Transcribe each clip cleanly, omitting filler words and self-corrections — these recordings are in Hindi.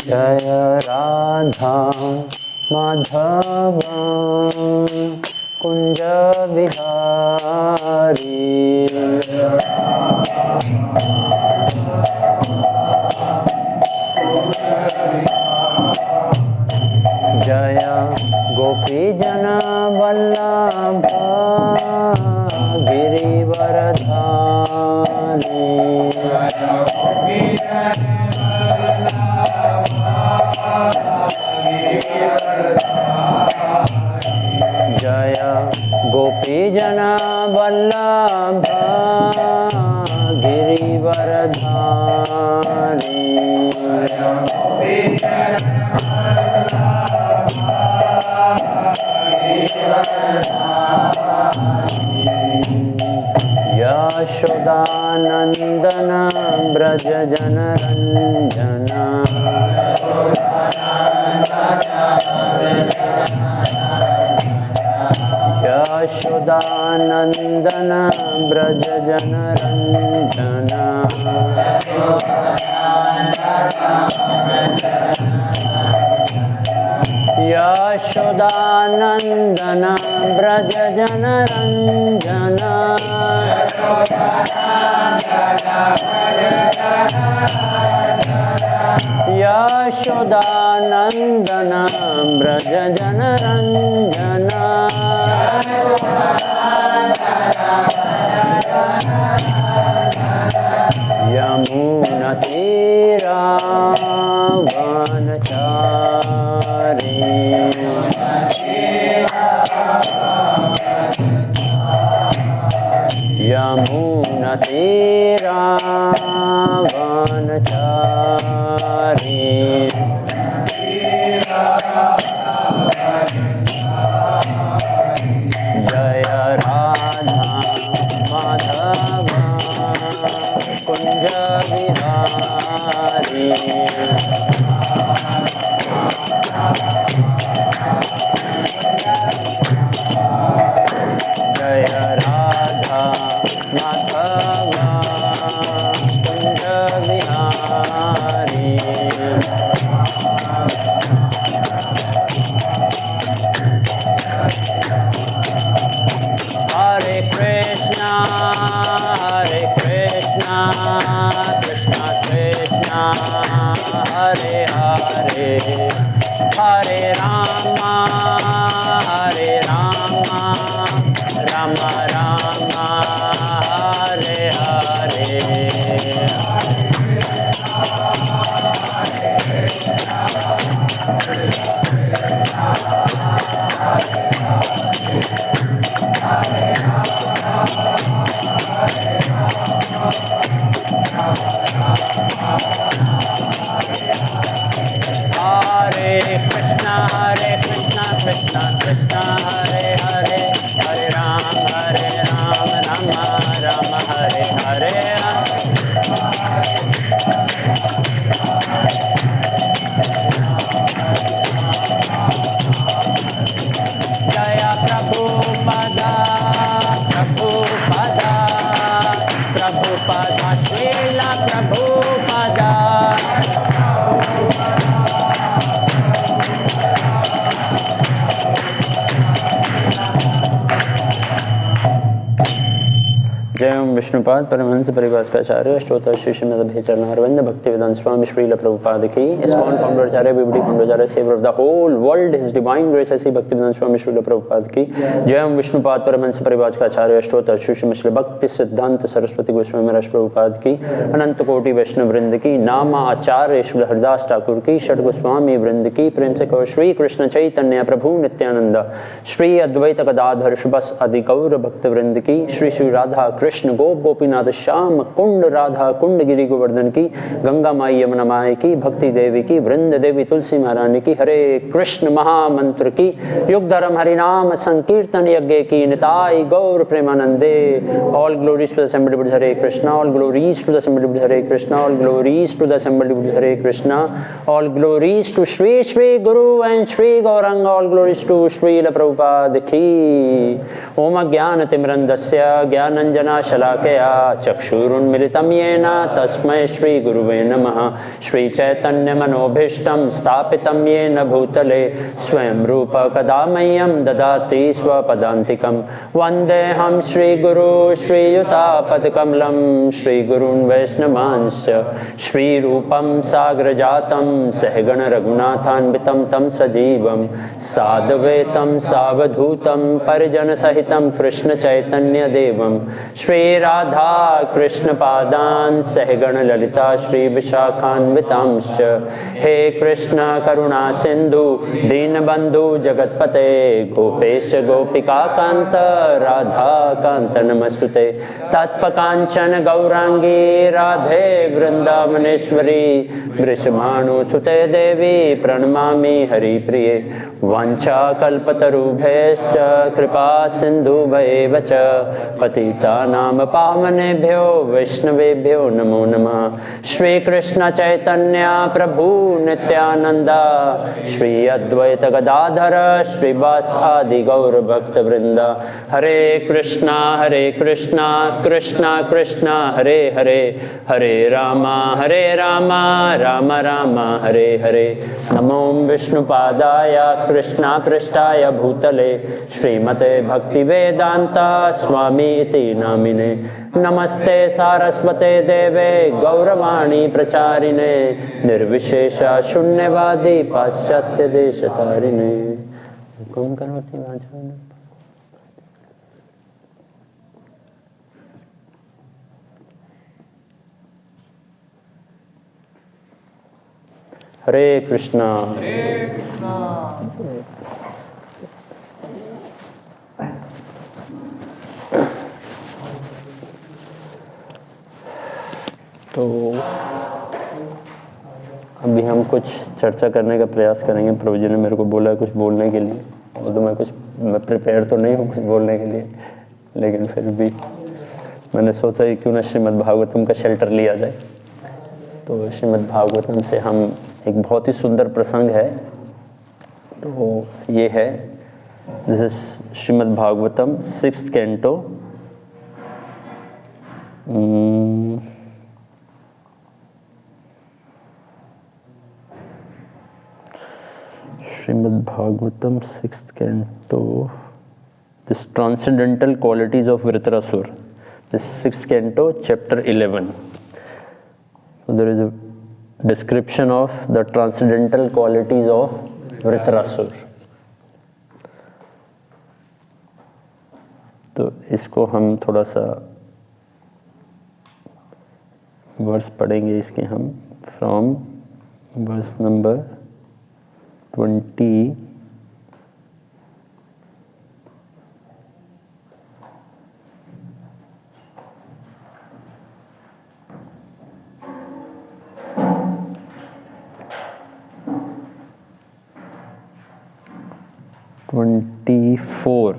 जय राधा माधव कुंज बिहारी। जय गोपी जन वल्लभ गिरिवरधारी। जय गोपी जन वल्लभ गिरिवरधारी। यशोदानंदन ब्रज जनरंजन। यशोदानंदन ब्रज जनरंजन। यशोदानंदन ब्रज जनरंजन। यशोदानंदन ब्रज जनरंजन। यमुना तीरा वनचारी। यमुना तीरा वनचारी। जय राधा माधव कुंज बिहारी। जय राधा माधव कुंज बिहारी। हरे कृष्णा कृष्णा कृष्णा हरे हरे। हरे राम राम राम हरे हरे। हरे कृष्णा कृष्णा कृष्णा हरे हरे। हरे राम राम राम हरे हरे। जय प्रभुपदा प्रभुपदा प्रभुपदा श्रील प्रभुपदा। जय ओम विष्णुपाद परमहंस परिभाषाचार्य अष्टोत्तर श्री श्रीमद चरणारविंद भक्तिवेदांत स्वामी श्रील प्रभुपाद की। इस्कॉन फाउंडर आचार्य बीबीडी founder acharya saviour of the whole world his divine grace A C Bhaktivedanta स्वामी श्रील प्रभुपाद की। जय ओम विष्णुपाद परमहंस परिभाषाचार्य अष्टोत्तर श्री श्री भक्ति सिद्धांत सरस्वती गोस्वामी महाराज प्रभुपाद की। अनंत कोटि वैष्णव वृंद की। नामा आचार्य श्री हरदास ठाकुर की। षड गोस्वामी वृंद की। प्रेम से कहो श्री कृष्ण चैतन्य प्रभु नित्यानंद श्री अद्वैत गदाधर बस आदि गौर भक्त वृंद की। श्री श्री राधा कृष्ण गोप गोपीनाथ श्याम कुंड राधा कुंड गिरि गोवर्धन की। गंगा माई यमुना माई की। भक्ति देवी की। वृंद देवी तुलसी महारानी की। हरे कृष्ण महामंत्र की। युग धर्म हरिनाम संकीर्तन यज्ञ की। निताई गौर प्रेमानंदे। All glories to the assembly बुद्ध Hare Krishna. All glories to the assembly बुद्ध Hare Krishna. All glories to the assembly बुद्ध Hare Krishna. All glories to Shri Shri Guru and Shri Gauranga. All glories to Srila Prabhupada की। ओम ज्ञान तिमिरंधस्य ज्ञानंजना शलाकया तया चक्षुरुन्मिलितं येन तस्मै श्रीगुरुवे नमः। श्रीचैतन्यमनोभीष्टं स्थापितं येन भूतले स्वयं रूप कदा मह्यं ददाति स्वपदान्तिकं। वन्देऽहं श्रीगुरु श्रीयुतापदकमलं श्रीगुरून् वैष्णवांश्च श्रीरूपं साग्रजातं सहगण रघुनाथान्वितं तं सजीवं साद्वैतं सावधूतं परिजनसहितं कृष्ण चैतन्य देवं श्रीराधा कृष्णपादान् सहगण ललिता श्री विशाखान्वितांश्च। हे कृष्ण करुणा सिंधु दीनबंधु जगतपते गोपेश गोपिका कांत राधा कांत नमस्तुते। तत्पकांचन गौरांगी राधे वृंदावनेश्वरी वृषभानुसुते देवी प्रणमामि हरिप्रिये। वाञ्छाकल्पतरुभ्यश्च कृपा सिन्धुभ्येव च पतितानां पावनेभ्यो वैष्णवेभ्यो नमो नमः। श्रीकृष्ण चैतन्य प्रभु नित्यानंद श्री अद्वैत गदाधर श्रीवासादि गौर भक्तवृंद। हरे कृष्णा कृष्णा कृष्णा हरे हरे हरे रामा राम राम हरे हरे। नमो विष्णुपादाय कृष्णा पृष्ठाय भूतले श्रीमते भक्तिवेदांता स्वामी इति नामिने। नमस्ते सारस्वते देवे गौरवाणी प्रचारिणे निर्विशेष शून्यवादी पाश्चात्य देशतारिणे। हरे कृष्णा। तो अभी हम कुछ चर्चा करने का प्रयास करेंगे। प्रभु जी ने मेरे को बोला कुछ बोलने के लिए, और तो मैं प्रिपेयर तो नहीं हूँ कुछ बोलने के लिए, लेकिन फिर भी मैंने सोचा कि क्यों ना श्रीमद् भागवतम का शेल्टर लिया जाए। तो श्रीमद् भागवतम से हम एक बहुत ही सुंदर प्रसंग है, तो ये है this is Shrimad Bhagavatam 6th canto Srimad Bhagavatam 6th canto, this transcendental qualities of Vritrasur, this 6th canto, chapter 11. So there is a description of the transcendental qualities of Vritrasur. तो इसको हम थोड़ा सा वर्स पढ़ेंगे इसके हम फ्रॉम वर्स नंबर 20 24।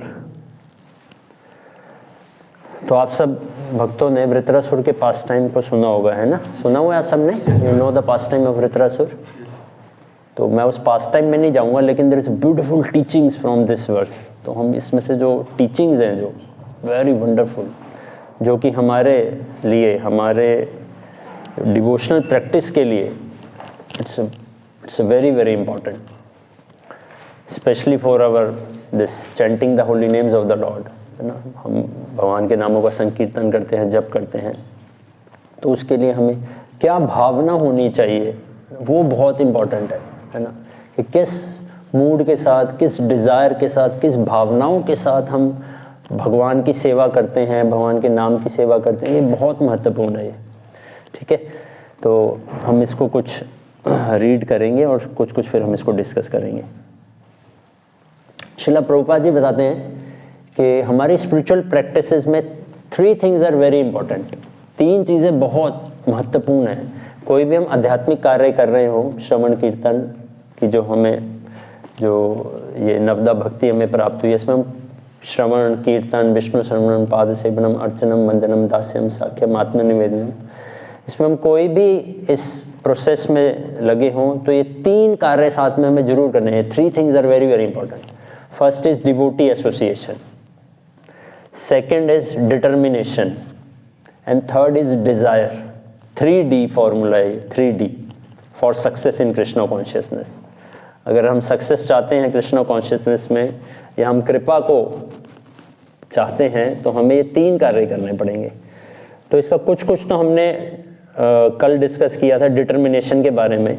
तो आप सब भक्तों ने वृत्रासुर के पास टाइम को सुना होगा, है ना? सुना हुआ है आप सब ने? You know the pastime of Vritrasura. तो मैं उस पास टाइम में नहीं जाऊंगा, लेकिन there is beautiful teachings from this verse. तो हम इसमें से जो टीचिंग्स हैं, जो वेरी वंडरफुल, जो कि हमारे लिए, हमारे डिवोशनल प्रैक्टिस के लिए it's very very important, especially for our this chanting the holy names of the Lord, है ना? हम भगवान के नामों का संकीर्तन करते हैं, जप करते हैं, तो उसके लिए हमें क्या भावना होनी चाहिए वो बहुत इम्पॉर्टेंट है ना? कि किस मूड के साथ, किस डिज़ायर के साथ, किस भावनाओं के साथ हम भगवान की सेवा करते हैं, भगवान के नाम की सेवा करते हैं, ये बहुत महत्वपूर्ण है ये। ठीक है, तो हम इसको कुछ रीड करेंगे और कुछ फिर हम इसको डिस्कस करेंगे। श्रीला प्रभुपाद जी बताते हैं कि हमारी स्पिरिचुअल प्रैक्टिसेस में 3 थिंग्स आर वेरी इंपॉर्टेंट। 3 चीज़ें बहुत महत्वपूर्ण हैं। कोई भी हम आध्यात्मिक कार्य कर रहे हो, श्रवण कीर्तन की जो ये नवदा भक्ति हमें प्राप्त हुई है, इसमें हम श्रवण कीर्तन, विष्णु शरणम, पाद सेवनम, अर्चनम, वंदनम, दास्यम, साख्यम, आत्मनिवेदनम, इसमें हम कोई भी इस प्रोसेस में लगे हों तो ये 3 कार्य साथ में हमें जरूर करने हैं। 3 things are very very important. First is devotee association, second is determination, and third is desire. 3D formula है, 3D for success in Krishna consciousness. अगर हम सक्सेस चाहते हैं कृष्णा कॉन्शियसनेस में, या हम कृपा को चाहते हैं, तो हमें ये 3 कार्य करने पड़ेंगे। तो इसका कुछ तो हमने कल डिस्कस किया था डिटर्मिनेशन के बारे में।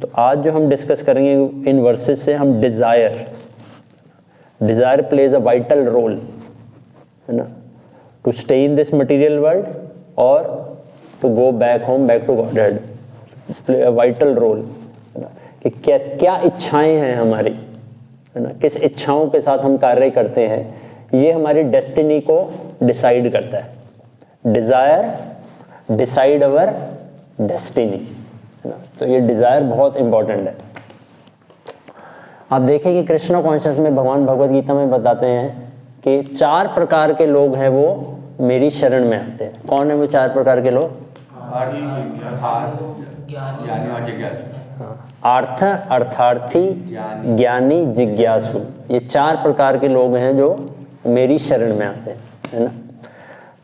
तो आज जो हम डिस्कस करेंगे इन वर्सेस से, हम desire plays a vital role, है ना, to stay in this material world और to go back home, back to Godhead, play a vital role, है ना, कि क्या इच्छाएं हैं हमारी, है ना, किस इच्छाओं के साथ हम कार्य करते हैं, ये हमारी डेस्टिनी को डिसाइड करता है। डिज़ायर डिसाइड अवर डेस्टिनी, है ना। तो ये डिज़ायर बहुत इंपॉर्टेंट है। आप देखें कि कृष्णा कॉन्शियस में भगवान भगवद गीता में बताते हैं कि 4 प्रकार के लोग हैं वो मेरी शरण में आते हैं। कौन है वो 4 प्रकार के लोग? अर्थ, अर्थार्थी, ज्ञानी, जिज्ञासु। ये 4 प्रकार के लोग हैं जो मेरी शरण में आते हैं, है ना।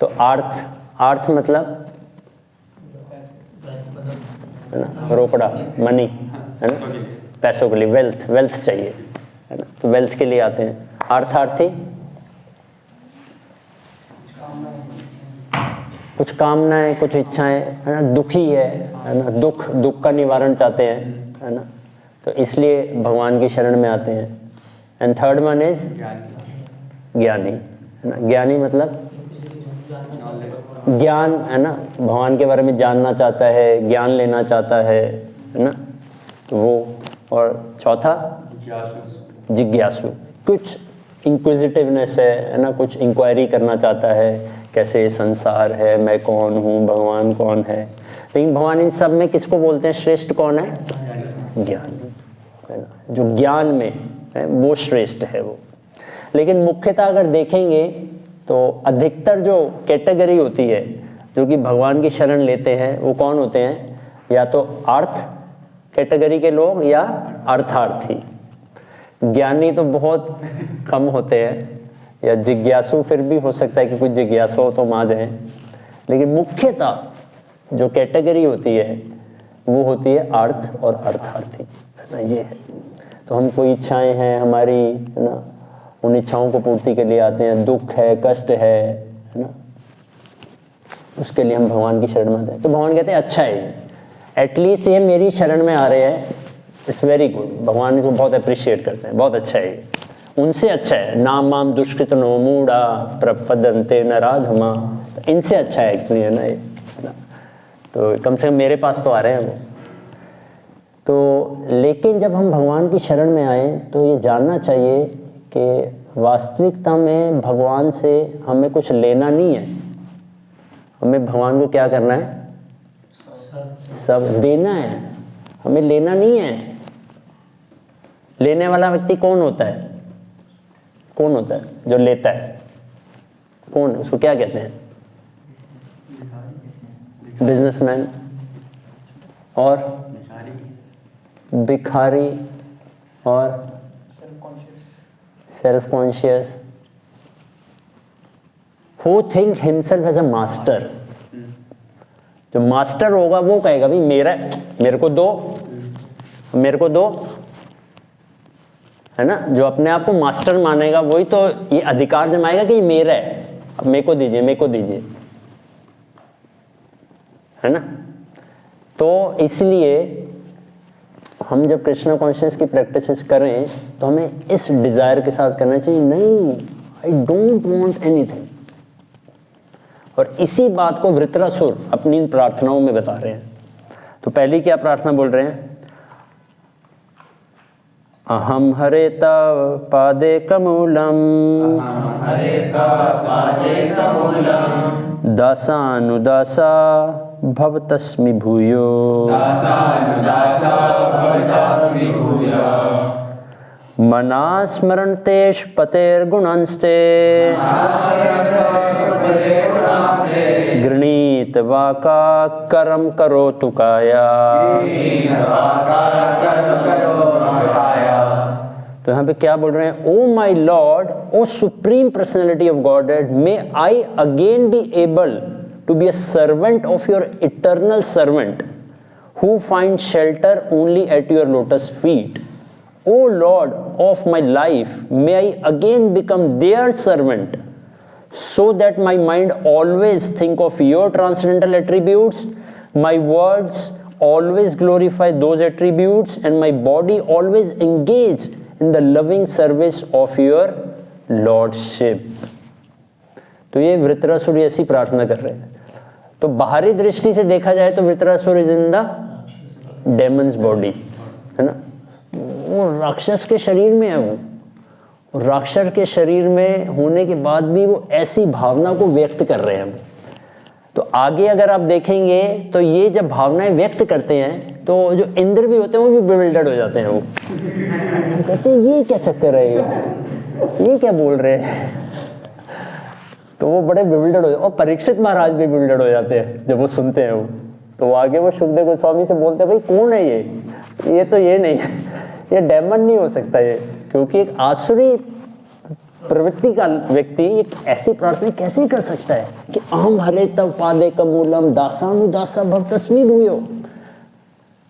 तो अर्थ मतलब, है ना, रोकड़ा, मनी, है ना, पैसों के लिए, वेल्थ चाहिए, है ना, तो वेल्थ के लिए आते हैं। अर्थार्थी कुछ कामनाएं, कुछ इच्छाएं, है ना, दुखी है ना, दुख का निवारण चाहते हैं, है ना, तो इसलिए भगवान की शरण में आते हैं। एंड थर्ड वन इज ज्ञानी, है ना। ज्ञानी मतलब ज्ञान, है ना, भगवान के बारे में जानना चाहता है, ज्ञान लेना चाहता है ना, तो वो। और चौथा जिज्ञासु, कुछ इंक्विजिटिवनेस है ना, कुछ इंक्वायरी करना चाहता है, कैसे संसार है, मैं कौन हूँ, भगवान कौन है। लेकिन भगवान इन सब में किसको बोलते हैं श्रेष्ठ कौन है? ज्ञानी, है ना, जो ज्ञान में है वो श्रेष्ठ है वो। लेकिन मुख्यतः अगर देखेंगे तो अधिकतर जो कैटेगरी होती है जो कि भगवान की शरण लेते हैं, वो कौन होते हैं? या तो अर्थ कैटेगरी के लोग या अर्थार्थी। ज्ञानी तो बहुत कम होते हैं, या जिज्ञासु फिर भी हो सकता है कि कुछ जिज्ञासु हो तो मान जाए। लेकिन मुख्यतः जो कैटेगरी होती है वो होती है अर्थ और अर्थार्थी, है ना, ये है। तो हम कोई इच्छाएं हैं हमारी, है ना, उन इच्छाओं को पूर्ति के लिए आते हैं। दुख है, कष्ट है ना, उसके लिए हम भगवान की शरण में आते हैं। तो भगवान कहते हैं अच्छा है, एटलीस्ट ये मेरी शरण में आ रहे हैं, इट्स वेरी गुड। भगवान इसको बहुत अप्रिशिएट करते हैं, बहुत अच्छा है, उनसे अच्छा है। नाम माम दुष्कृत नो मूढ़ा प्रपदन्ते नराधमा, तो इनसे अच्छा है एक्चुअली, है ना, ये, है ना। तो कम से कम मेरे पास तो आ रहे हैं वो। तो लेकिन जब हम भगवान की शरण में आए तो ये जानना चाहिए कि वास्तविकता में भगवान से हमें कुछ लेना नहीं है। हमें भगवान को क्या करना है? सब देना है, हमें लेना नहीं है। लेने वाला व्यक्ति कौन होता है? कौन होता है जो लेता है? कौन, उसको क्या कहते हैं? बिजनेसमैन और भिखारी और self conscious, who think himself as a master. जो मास्टर होगा वो कहेगा भाई मेरे को दो, मेरे को दो, है ना। जो अपने आप को मास्टर मानेगा वही तो ये अधिकार जमाएगा कि ये मेरा है, अब मेरे को दीजिए, मेरे को दीजिए, है ना। तो इसलिए हम जब कृष्णा कॉन्शियस की प्रैक्टिसेस करें तो हमें इस डिज़ायर के साथ करना चाहिए, नहीं, आई डोंट वांट एनीथिंग। और इसी बात को वृत्रासुर अपनी इन प्रार्थनाओं में बता रहे हैं। तो पहली क्या प्रार्थना बोल रहे हैं? अहम हरेता पादे कमूलम दासानुदासा भवतस्मि भूयो मनास्मरणतेष पतेर्गुणंस्ते गृणीत वाका करम करोतु काया। तो यहाँ पे क्या बोल रहे हैं? O my Lord, O supreme personality of Godhead, may I again be able to be a servant of your eternal servant who finds shelter only at your lotus feet. O Lord of my life, may I again become their servant, so that my mind always think of your transcendental attributes, my words always glorify those attributes, and my body always engage in the loving service of your lordship. तो ये वृत्रासुर ऐसी प्रार्थना कर रहे हैं। तो बाहरी दृष्टि से देखा जाए तो Vritrasura is in the Demons body, है ना, वो राक्षस के शरीर में है वो, राक्षस के शरीर में होने के बाद भी वो ऐसी भावना को व्यक्त कर रहे हैं। तो आगे अगर आप देखेंगे तो ये जब भावनाएं व्यक्त करते हैं तो जो इंद्र भी होते हैं वो भी बिविल्डर्ड हो जाते हैं। वो कहते हैं ये क्या चक्कर है, ये क्या बोल रहे हैं, तो वो बड़े बिविल्डर्ड हो जाते हैं। और परीक्षित महाराज भी बिविल्डर्ड हो जाते हैं जब वो सुनते हैं वो। तो वो आगे वो सुखदेव गोस्वामी से बोलते हैं भाई कौन है ये तो ये नहीं है, ये डेमन नहीं हो सकता ये, क्योंकि एक आसुरी प्रवृत्ति का व्यक्ति एक ऐसी प्रार्थना कैसे कर सकता है कि अहम हरे तव पादे कमूलम दासानुदासा भक्तस्मि भूयो,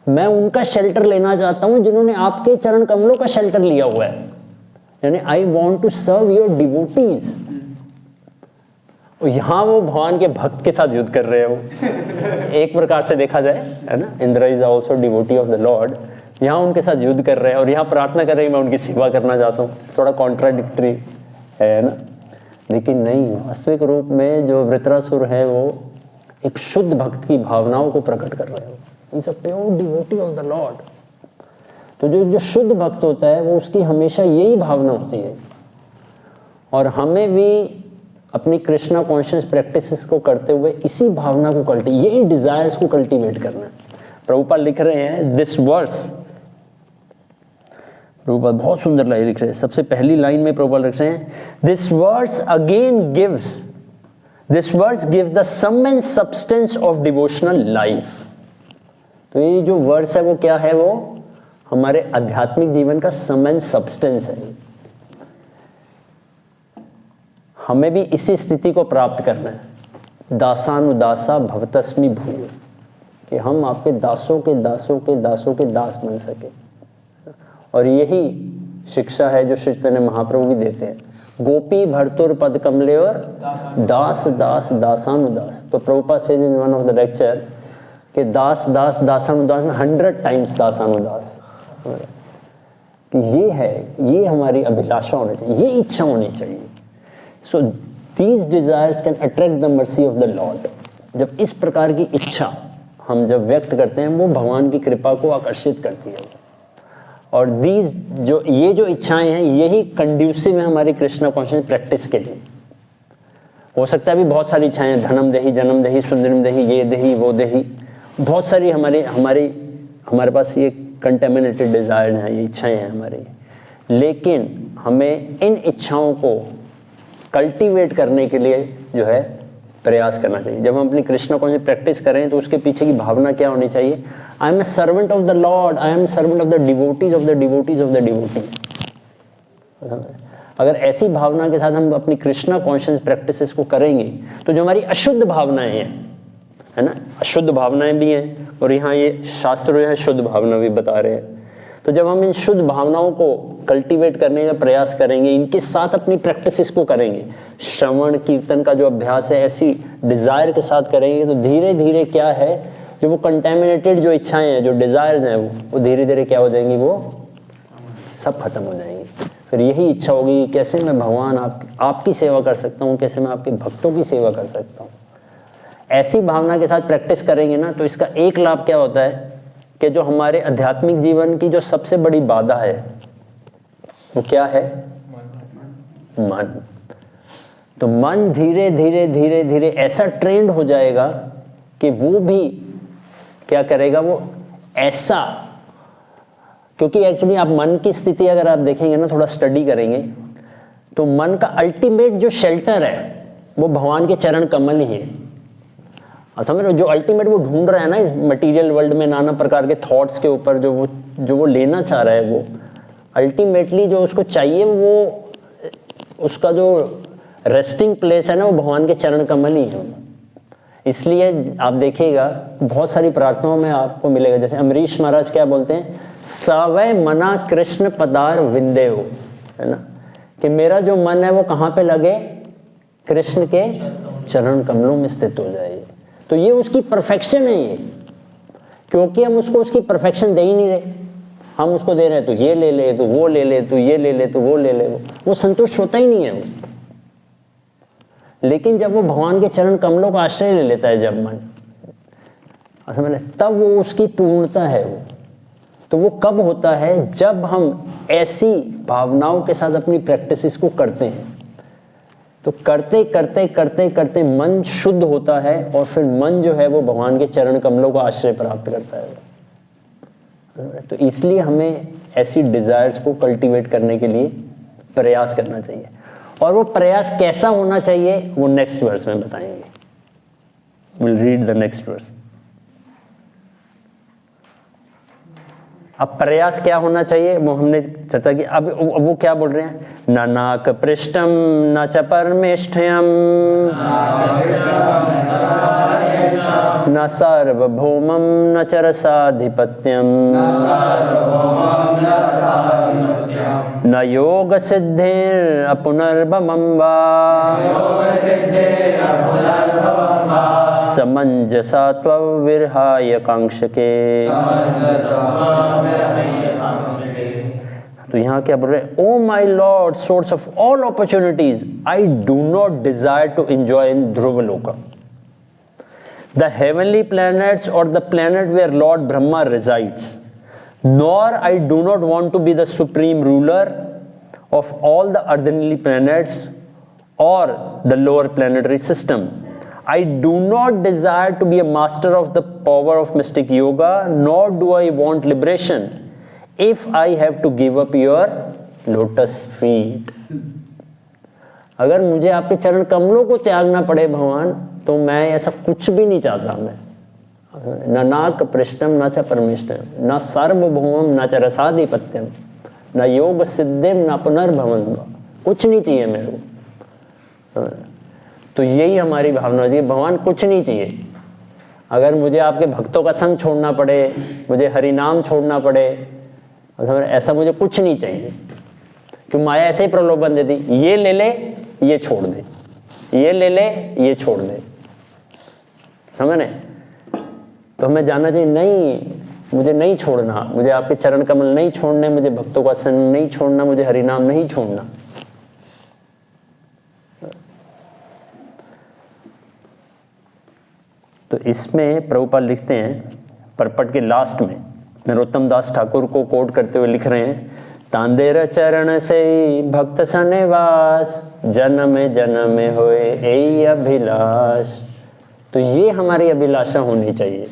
मैं उनका शेल्टर लेना चाहता हूं जिन्होंने आपके चरण कमलों का शेल्टर लिया हुआ है, यानी I want to serve your devotees. और यहाँ वो भगवान के भक्त के साथ युद्ध कर रहे हैं वो, एक प्रकार से देखा जाए, है ना, Indra is also devotee of the Lord, यहाँ उनके साथ युद्ध कर रहे हैं और यहाँ प्रार्थना कर रहे हैं मैं उनकी सेवा करना चाहता हूँ। थोड़ा कॉन्ट्राडिक्टरी है ना, लेकिन नहीं, वास्तविक रूप में जो वृत्रासुर है वो एक शुद्ध भक्त की भावनाओं को प्रकट कर रहे हो, is a pure devotee of the Lord. तो जो शुद्ध भक्त होता है वो उसकी हमेशा यही भावना होती है। और हमें भी अपनी कृष्णा कॉन्शियस प्रैक्टिसेस को करते हुए इसी भावना को यही डिजायर्स को कल्टीवेट करना है। प्रभुपाद लिख रहे हैं दिस वर्स, प्रभुपाद बहुत सुंदर लाइन लिख रहे हैं। सबसे पहली लाइन में प्रभुपाद लिख रहे हैं this verse again give the sum and substance of devotional life. तो ये जो वर्स है वो क्या है, वो हमारे आध्यात्मिक जीवन का सम एंड सब्सटेंस है। हमें भी इसी स्थिति को प्राप्त करना है, दासानुदासा भवतस्मि भूयो, कि हम आपके दासों के दासों के दासों के दास बन सके। और यही शिक्षा है जो श्री चैतन्य महाप्रभु भी देते हैं, गोपी भर्तुर पद कमले और दास दास दासानुदास। तो Prabhupada says in one of the lecture कि दास दास दासानुदास 100 टाइम्स दासानुदास, कि ये हमारी अभिलाषा होनी चाहिए, ये इच्छा होनी चाहिए। So these desires can attract the mercy of the Lord. जब इस प्रकार की इच्छा हम जब व्यक्त करते हैं वो भगवान की कृपा को आकर्षित करती है। और ये जो इच्छाएं हैं यही कंड्यूसिव है हमारी कृष्णा कॉन्शियस प्रैक्टिस के लिए। हो सकता है अभी बहुत सारी इच्छाएं हैं, धनम देही जन्म देही सुंदरम देही ये देही वो देही, बहुत सारी हमारे पास ये कंटेमिनेटेड डिजायर्स हैं, ये इच्छाएं हैं हमारी। लेकिन हमें इन इच्छाओं को कल्टीवेट करने के लिए जो है प्रयास करना चाहिए। जब हम अपनी कृष्णा कॉन्शियस प्रैक्टिस करें तो उसके पीछे की भावना क्या होनी चाहिए, I am a servant of the Lord, I am servant of the devotees of the devotees of the devotees. अगर ऐसी भावना के साथ हम अपनी कृष्णा कॉन्शियस प्रैक्टिसेस को करेंगे तो जो हमारी अशुद्ध भावनाएं हैं, है ना, अशुद्ध भावनाएं भी हैं और यहाँ ये शास्त्र जो है शुद्ध भावना भी बता रहे हैं। तो जब हम इन शुद्ध भावनाओं को कल्टीवेट करने का प्रयास करेंगे, इनके साथ अपनी प्रैक्टिसेस को करेंगे, श्रवण कीर्तन का जो अभ्यास है ऐसी डिज़ायर के साथ करेंगे, तो धीरे धीरे क्या है, जो वो कंटेमिनेटेड जो इच्छाएं हैं, जो डिज़ायर्स हैं, वो धीरे धीरे क्या हो जाएंगी, वो सब खत्म हो जाएंगी। फिर यही इच्छा होगी कैसे मैं भगवान आपकी सेवा कर सकता हूँ, कैसे मैं आपके भक्तों की सेवा कर सकता हूँ। ऐसी भावना के साथ प्रैक्टिस करेंगे ना तो इसका एक लाभ क्या होता है कि जो हमारे आध्यात्मिक जीवन की जो सबसे बड़ी बाधा है वो क्या है, मन। तो मन धीरे धीरे धीरे धीरे ऐसा ट्रेंड हो जाएगा कि वो भी क्या करेगा, वो ऐसा, क्योंकि एक्चुअली आप मन की स्थिति अगर आप देखेंगे ना, थोड़ा स्टडी करेंगे, तो मन का अल्टीमेट जो शेल्टर है वो भगवान के चरण कमल ही है। समझ रहे हो, जो अल्टीमेट वो ढूंढ रहा है ना इस मटेरियल वर्ल्ड में नाना प्रकार के थॉट्स के ऊपर, जो वो लेना चाह रहा है, वो अल्टीमेटली जो उसको चाहिए, वो उसका जो रेस्टिंग प्लेस है ना वो भगवान के चरण कमल ही है। इसलिए आप देखिएगा बहुत सारी प्रार्थनाओं में आपको मिलेगा, जैसे अमरीश महाराज क्या बोलते हैं, सवै मना कृष्ण पदार विंदेव, है ना, कि मेरा जो मन है वो कहाँ पे लगे, कृष्ण के चरण कमलों में स्थित हो जाए। तो ये उसकी परफेक्शन है ये, क्योंकि हम उसको उसकी परफेक्शन दे ही नहीं रहे, हम उसको दे रहे हैं तो ये ले ले, तो वो ले ले, तो ये ले ले, तो वो ले ले, वो संतुष्ट होता ही नहीं है वो। लेकिन जब वो भगवान के चरण कमलों का आश्रय ले लेता है, जब मन समझ में, तब वो उसकी पूर्णता है वो। तो वो कब होता है, जब हम ऐसी भावनाओं के साथ अपनी प्रैक्टिसेस को करते हैं। तो करते करते करते करते मन शुद्ध होता है और फिर मन जो है वो भगवान के चरण कमलों का आश्रय प्राप्त करता है। तो इसलिए हमें ऐसी डिजायर्स को कल्टीवेट करने के लिए प्रयास करना चाहिए, और वो प्रयास कैसा होना चाहिए वो नेक्स्ट वर्स में बताएंगे। Will read the next verse. अब प्रयास क्या होना चाहिए वो हमने चर्चा की। अब वो क्या बोल रहे हैं, न नाक पृष्ठम न च परमेष्ठयम न सार्वभौमम न च रसाधिपत्यम न योग सिद्धिर अपुनर्भमं वा समंजसा त्वविर्हाय कांक्षके। तो यहाँ क्या बोल रहे हैं, O my Lord source of all opportunities, I do not desire to enjoy in Dhruvaloka, the heavenly planets or the planet where Lord Brahma resides, nor I do not want to be the supreme ruler of all the earthly planets or the lower planetary system. I do not desire to be a master of the power of mystic yoga, nor do I want liberation if I have to give up your lotus feet. अगर मुझे आपके चरण कमलों को त्यागना पड़े भगवान, तो मैं ऐसा कुछ भी नहीं चाहता। मैं न नाक पृष्ठम न च परमेष्ठम न सार्वभौमम न च रसाधिपत्यम न योग सिद्धिम न पुनर्भवम, कुछ नहीं चाहिए मेरे को। तो यही हमारी भावना चाहिए, भगवान कुछ नहीं चाहिए। अगर मुझे आपके भक्तों का संग छोड़ना पड़े, मुझे हरिनाम छोड़ना पड़े, ऐसा मुझे कुछ नहीं चाहिए। क्यों माया ऐसे ही प्रलोभन देती, ये ले ले ये छोड़ दे, ये ले ले ये छोड़ दे, समझे? तो हमें जानना चाहिए नहीं, मुझे नहीं छोड़ना, मुझे आपके चरण कमल नहीं छोड़ने, मुझे भक्तों का संग नहीं छोड़ना, मुझे हरिनाम नहीं छोड़ना। तो इसमें प्रभुपाद लिखते हैं परपट के लास्ट में, नरोत्तम दास ठाकुर को कोट करते हुए लिख रहे हैं, तांदेर चरण से भक्त सनिवास, जन्म जन्म होए यही अभिलाष। तो ये हमारी अभिलाषा होनी चाहिए,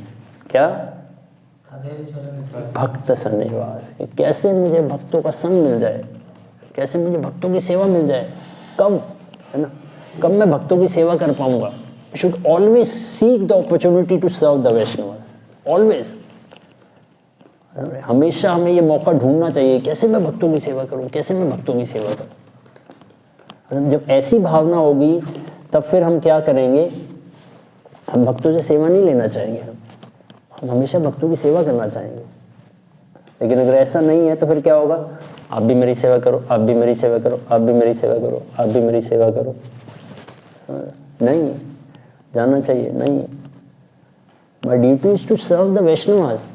क्या? भक्त सनिवास, कैसे मुझे भक्तों का संग मिल जाए, कैसे मुझे भक्तों की सेवा मिल जाए, कब, है ना, कब मैं भक्तों की सेवा कर पाऊंगा। Should always seek the opportunity to serve the Vaishnava, always, हमेशा हमें ये मौका ढूंढना चाहिए, कैसे मैं भक्तों की सेवा करूं, कैसे मैं भक्तों की सेवा करूं। जब ऐसी भावना होगी तब फिर हम क्या करेंगे, हम भक्तों से सेवा नहीं लेना चाहेंगे, हम हमेशा भक्तों की सेवा करना चाहेंगे। लेकिन अगर ऐसा नहीं है तो फिर क्या होगा, आप भी मेरी सेवा करो, आप भी मेरी सेवा करो, आप भी मेरी सेवा करो, आप भी मेरी सेवा करो। नहीं, जानना चाहिए नहीं, my duty is to serve the Vaishnavas.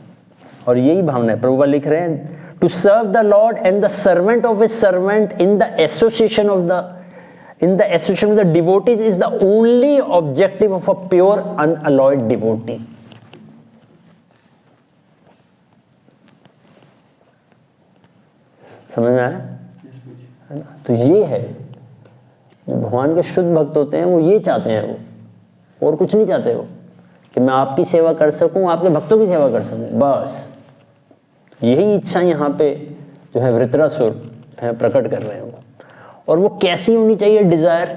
और यही भावना है, प्रभुपाद लिख रहे हैं, to serve the Lord and the servant of his servant in the association of the devotees is the only objective of a pure unalloyed devotee. समझ में आया? है ना? तो ये है, जो भगवान के शुद्ध भक्त होते हैं वो ये चाहते हैं, वो और कुछ नहीं चाहते हो कि मैं आपकी सेवा कर सकूं, आपके भक्तों की सेवा कर सकूं, बस यही इच्छा यहाँ पे जो है वृत्रासुर है प्रकट कर रहे हैं वो। और वो कैसी होनी चाहिए डिजायर,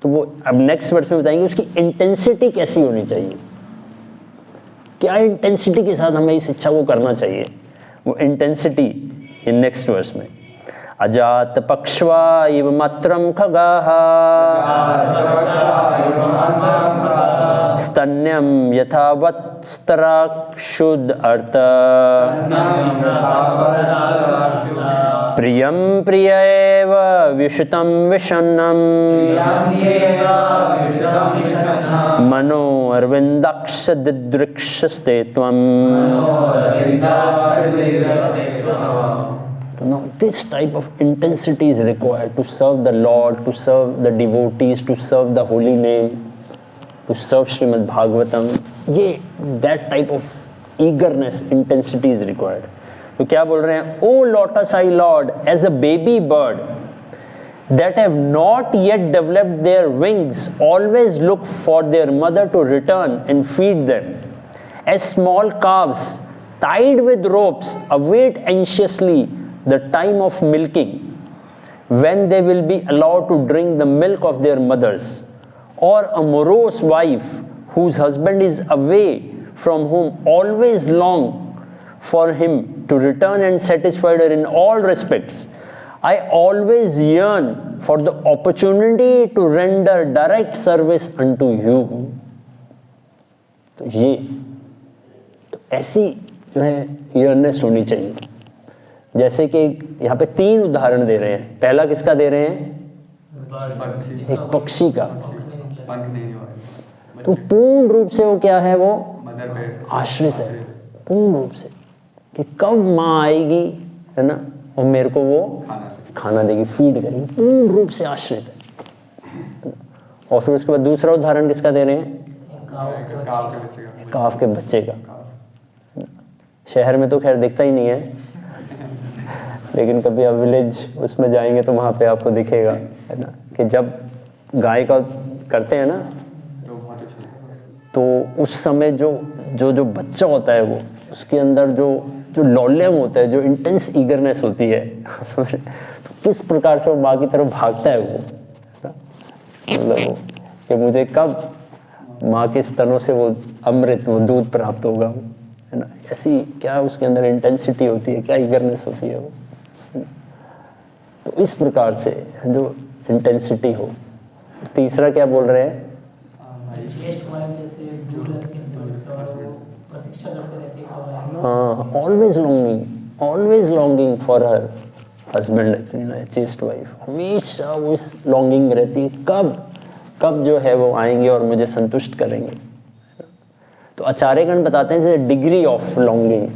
तो वो अब नेक्स्ट वर्ड्स में बताएंगे, उसकी इंटेंसिटी कैसी होनी चाहिए, क्या इंटेंसिटी के साथ हमें इस इच्छा को करना चाहिए। वो इंटेंसिटी इन नेक्स्ट वर्स में, अजात पक्ष्वा इव मात्रम खगाः स्तन्यम यथावत्स्तराक्षुद अर्थ प्रियं प्रिय एव विशुतं विषन्नम मनो अरविंदाक्ष दिदृक्षस्ते त्वम्. Now this type of intensity is required to serve the Lord, to serve the devotees, to serve the holy name, to serve Srimad Bhagavatam. ये that type of eagerness, intensity is required. तो क्या बोल रहे हैं? O lotus eye Lord, as a baby bird that have not yet developed their wings always look for their mother to return and feed them. As small calves tied with ropes await anxiously the time of milking, when they will be allowed to drink the milk of their mothers, or a morose wife whose husband is away from whom always long for him to return and satisfy her in all respects. I always yearn for the opportunity to render direct service unto you. तो ये तो ऐसी जो है yearness होनी चाहिए. जैसे कि यहाँ पे 3 उदाहरण दे रहे हैं. पहला किसका दे रहे हैं? एक पक्षी का. तो पूर्ण रूप से वो क्या है? वो आश्रित है पूर्ण रूप से कि कब माँ आएगी, है ना, और मेरे को वो खाना देगी, फीड करेगी. पूर्ण रूप से आश्रित है. और फिर उसके बाद दूसरा उदाहरण किसका दे रहे हैं? काफ के बच्चे का. शहर में तो खैर दिखता ही नहीं है, लेकिन कभी आप विलेज उसमें जाएंगे तो वहाँ पे आपको दिखेगा, है ना, कि जब गाय का करते हैं ना, तो उस समय जो बच्चा होता है वो उसके अंदर जो लौल्यम होता है, जो इंटेंस ईगरनेस होती है तो किस प्रकार से वो माँ की तरफ भागता है वो, मतलब वो कि मुझे कब माँ के स्तनों से वो अमृत, वो दूध प्राप्त होगा, है ना. ऐसी क्या उसके अंदर इंटेंसिटी होती है, क्या ईगरनेस होती है वो. तो इस प्रकार से जो इंटेंसिटी हो. तीसरा क्या बोल रहे हैं? हाँ, always longing for her husband, chest wife. हमेशा वो इस लॉन्गिंग रहती है, कब जो है वो आएंगे और मुझे संतुष्ट करेंगे. तो आचार्यगण बताते हैं जैसे डिग्री ऑफ लॉन्गिंग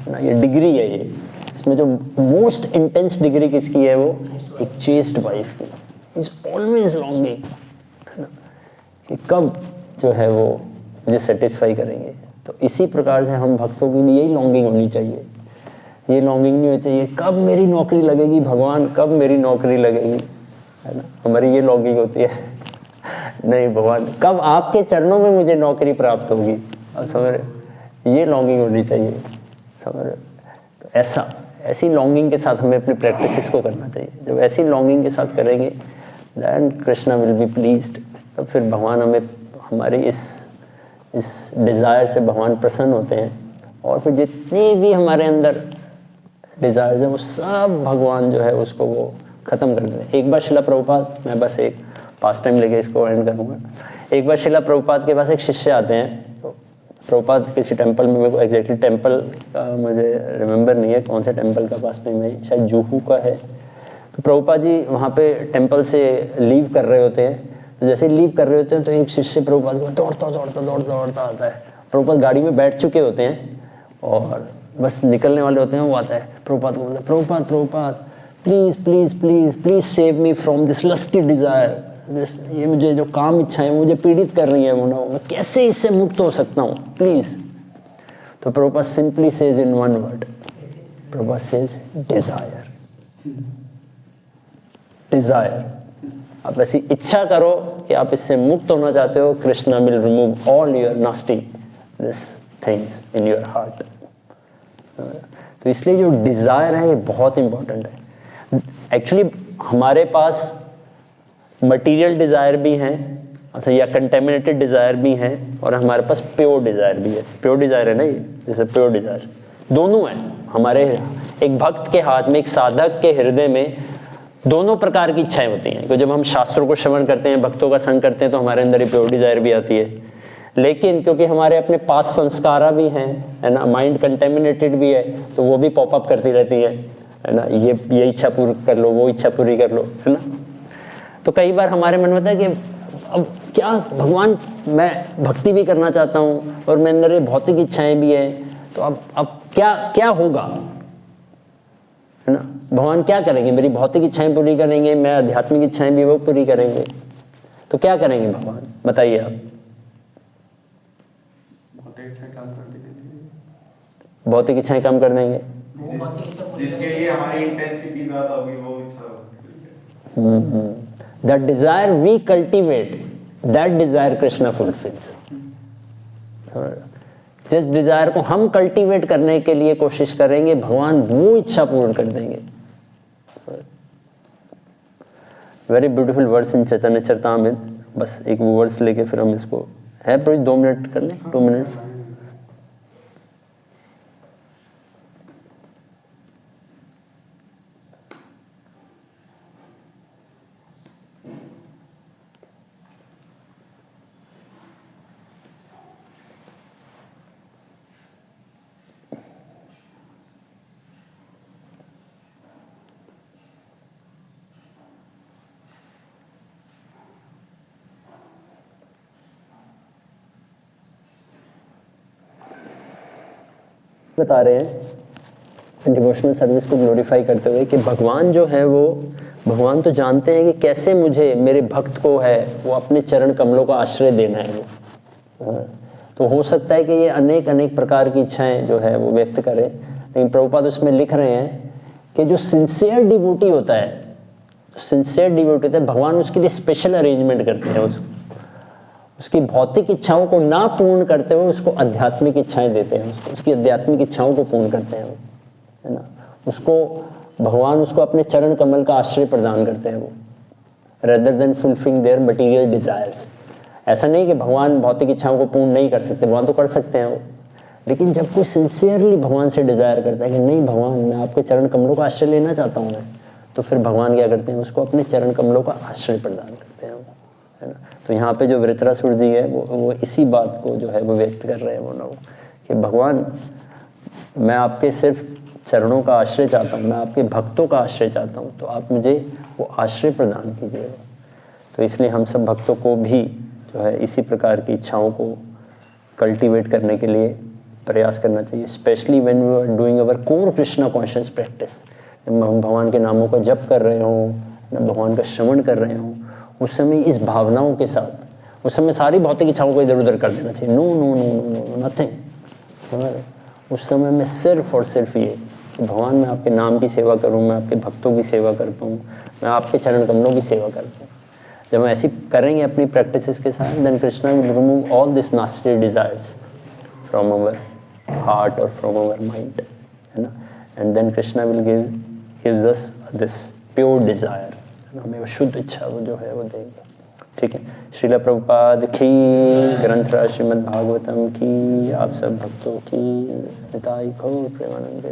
ना, ये डिग्री है, ये इसमें जो मोस्ट इंटेंस डिग्री किसकी है? वो एक चेस्ट वाइफ की. इज ऑलवेज लॉन्गिंग, है ना, कि कब जो है वो मुझे सेटिस्फाई करेंगे. तो इसी प्रकार से हम भक्तों की भी यही लॉन्गिंग होनी चाहिए. ये लॉन्गिंग नहीं होनी चाहिए कब मेरी नौकरी लगेगी भगवान, कब मेरी नौकरी लगेगी, है ना. हमारी ये लॉन्गिंग होती है, नहीं भगवान कब आपके चरणों में मुझे नौकरी प्राप्त होगी. अब समझ, ये लॉन्गिंग होनी चाहिए, समझ. तो ऐसी लॉन्गिंग के साथ हमें अपनी प्रैक्टिसेस को करना चाहिए. जब ऐसी लॉन्गिंग के साथ करेंगे then Krishna will be pleased. तब फिर भगवान हमें, हमारे इस डिज़ायर से भगवान प्रसन्न होते हैं, और फिर जितनी भी हमारे अंदर डिज़ायर्स हैं वो सब भगवान जो है उसको वो ख़त्म कर देते हैं. एक बार शिला प्रभुपाद, मैं बस एक पास टाइम लेके इसको एंड करूँगा. एक बार शिला प्रभुपाद के पास एक शिष्य आते हैं. तो प्रभुपाद किसी टेम्पल में, मेरे को एग्जैक्टली टेम्पल का मुझे रिमेंबर नहीं है कौन से टेम्पल का पास टाइम है, शायद जूहू का है. तो प्रभुपाद जी वहाँ पे टेम्पल से लीव कर रहे होते हैं. तो जैसे लीव कर रहे होते हैं तो एक शिष्य प्रभुपाद को दौड़ता आता है. प्रभुपाद गाड़ी में बैठ चुके होते हैं और बस निकलने वाले होते हैं. वो आता है प्रभुपाद को, बोलता है Prabhupada please save me from this lusty desire. ये मुझे जो काम इच्छाएं मुझे पीड़ित कर रही है, मैं कैसे इससे मुक्त हो सकता हूँ, प्लीज़. तो Prabhupada simply says in one word, Prabhupada says desire. आप ऐसी इच्छा करो कि आप इससे मुक्त होना चाहते हो. Krishna will remove all your nasty this things in your heart. तो इसलिए जो डिज़ायर है ये बहुत इंपॉर्टेंट है. एक्चुअली हमारे पास मटेरियल डिज़ायर भी हैं, अच्छा, या कंटेमिनेटेड डिज़ायर भी हैं, और हमारे पास प्योर डिज़ायर भी है. प्योर डिज़ायर है ना, ये जैसे प्योर डिज़ायर दोनों हैं हमारे. एक भक्त के हाथ में, एक साधक के हृदय में दोनों प्रकार की इच्छाएं होती हैं. तो जब हम शास्त्रों को श्रवण करते हैं, भक्तों का संग करते हैं, तो हमारे अंदर ये प्योर डिज़ायर भी आती है. लेकिन क्योंकि हमारे अपने पास संस्कारा भी हैं, है ना, माइंड कंटेमिनेटेड भी है, तो वो भी पॉपअप करती रहती है ना, ये इच्छा पूरी कर लो, वो इच्छा पूरी कर लो, है ना। तो कई बार हमारे मन में होता है कि अब क्या भगवान, मैं भक्ति भी करना चाहता हूँ और मेरे अंदर ये भौतिक इच्छाएं भी हैं, तो अब क्या क्या होगा, है ना, भगवान क्या करेंगे, मेरी भौतिक इच्छाएं पूरी करेंगे, मैं आध्यात्मिक इच्छाएं भी वो पूरी करेंगे, तो क्या करेंगे भगवान, बताइए आप। भौतिक इच्छाएं कम कर देंगे, जिसके लिए हमारी इंटेंसिटी ज्यादा होगी वो इच्छा। The desire we cultivate, that desire Krishna fulfills. जिस डिजायर को हम कल्टीवेट करने के लिए कोशिश करेंगे, भगवान वो इच्छा पूर्ण कर देंगे। वेरी ब्यूटीफुल वर्ड्स इन चैतन्य चरितामृत। बस एक वो वर्ड्स लेके फिर हम इसको, है प्रोज 2 मिनट कर लें, 2 मिनट्स। बता रहे हैं डिवोशनल सर्विस को ग्लोरीफाई करते हुए कि भगवान जो है वो, भगवान तो जानते हैं कि कैसे मुझे, मेरे भक्त को है वो अपने चरण कमलों का आश्रय देना है वो। तो हो सकता है कि ये अनेक अनेक प्रकार की इच्छाएं जो है वो व्यक्त करे, लेकिन प्रभुपाद उसमें लिख रहे हैं कि जो सिंसियर डिवोटी होता है, सिंसियर डिवोटी होता है, भगवान उसके लिए स्पेशल अरेंजमेंट करते हैं, उसकी भौतिक इच्छाओं को ना पूर्ण करते हुए उसको आध्यात्मिक इच्छाएं देते हैं, उसकी आध्यात्मिक इच्छाओं को पूर्ण करते हैं वो, है ना। उसको भगवान उसको अपने चरण कमल का आश्रय प्रदान करते हैं वो, rather than fulfilling their material desires. ऐसा नहीं कि भगवान भौतिक इच्छाओं को पूर्ण नहीं कर सकते, भगवान तो कर सकते हैं वो, लेकिन जब कोई सिंसियरली भगवान से डिजायर करता है कि नहीं भगवान मैं आपके चरण कमलों का आश्रय लेना चाहता हूँ मैं, तो फिर भगवान क्या करते हैं, उसको अपने चरण कमलों का आश्रय प्रदान करते हैं वो, है ना। तो यहाँ पे जो वृत्रासुर जी है वो इसी बात को जो है वो व्यक्त कर रहे हैं वो लोग कि भगवान मैं आपके सिर्फ चरणों का आश्रय चाहता हूँ, मैं आपके भक्तों का आश्रय चाहता हूँ, तो आप मुझे वो आश्रय प्रदान कीजिएगा। तो इसलिए हम सब भक्तों को भी जो है इसी प्रकार की इच्छाओं को कल्टीवेट करने के लिए प्रयास करना चाहिए, especially when we are doing our core Krishna conscious practice. जब हम भगवान के नामों का जप कर रहे हों, भगवान का श्रवण कर रहे हों, उस समय इस भावनाओं के साथ, उस समय सारी भौतिक इच्छाओं को इधर उधर कर देना चाहिए। No no no no no nothing. उस समय में सिर्फ और सिर्फ ये कि भगवान मैं आपके नाम की सेवा करूं, मैं आपके भक्तों की सेवा कर पाऊँ, मैं आपके चरण कमलों की सेवा कर पाऊँ। जब हम ऐसी करेंगे अपनी प्रैक्टिसेस के साथ, then Krishna will remove all this nasty desires from our heart और फ्रॉम अवर माइंड, है ना। And then Krishna will gives us this pure desire, हमें वो शुद्ध इच्छा वो जो है वो देंगे। ठीक है। श्रीला प्रभुपाद की, ग्रंथराज श्रीमद् भागवतम की, आप सब भक्तों की निताई घोर प्रेमानंद।